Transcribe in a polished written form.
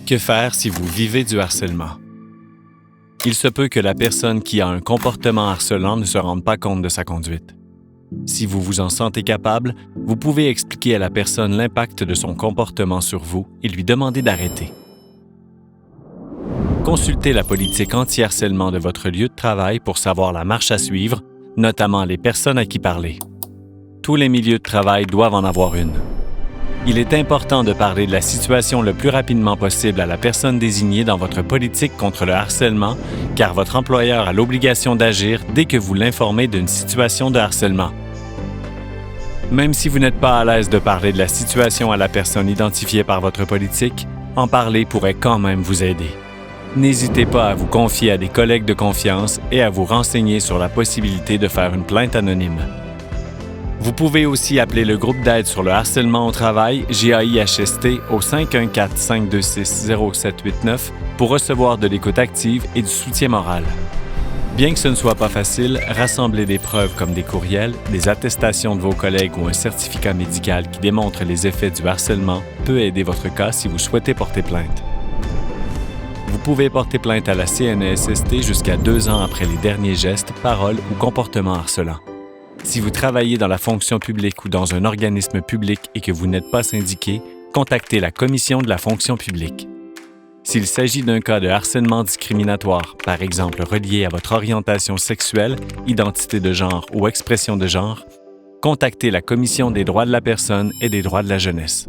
Que faire si vous vivez du harcèlement? Il se peut que la personne qui a un comportement harcelant ne se rende pas compte de sa conduite. Si vous vous en sentez capable, vous pouvez expliquer à la personne l'impact de son comportement sur vous et lui demander d'arrêter. Consultez la politique anti-harcèlement de votre lieu de travail pour savoir la marche à suivre, notamment les personnes à qui parler. Tous les milieux de travail doivent en avoir une. Il est important de parler de la situation le plus rapidement possible à la personne désignée dans votre politique contre le harcèlement, car votre employeur a l'obligation d'agir dès que vous l'informez d'une situation de harcèlement. Même si vous n'êtes pas à l'aise de parler de la situation à la personne identifiée par votre politique, en parler pourrait quand même vous aider. N'hésitez pas à vous confier à des collègues de confiance et à vous renseigner sur la possibilité de faire une plainte anonyme. Vous pouvez aussi appeler le groupe d'aide sur le harcèlement au travail, GAIHST, au 514-526-0789 pour recevoir de l'écoute active et du soutien moral. Bien que ce ne soit pas facile, rassembler des preuves comme des courriels, des attestations de vos collègues ou un certificat médical qui démontre les effets du harcèlement peut aider votre cas si vous souhaitez porter plainte. Vous pouvez porter plainte à la CNESST jusqu'à 2 ans après les derniers gestes, paroles ou comportements harcelants. Si vous travaillez dans la fonction publique ou dans un organisme public et que vous n'êtes pas syndiqué, contactez la Commission de la fonction publique. S'il s'agit d'un cas de harcèlement discriminatoire, par exemple relié à votre orientation sexuelle, identité de genre ou expression de genre, contactez la Commission des droits de la personne et des droits de la jeunesse.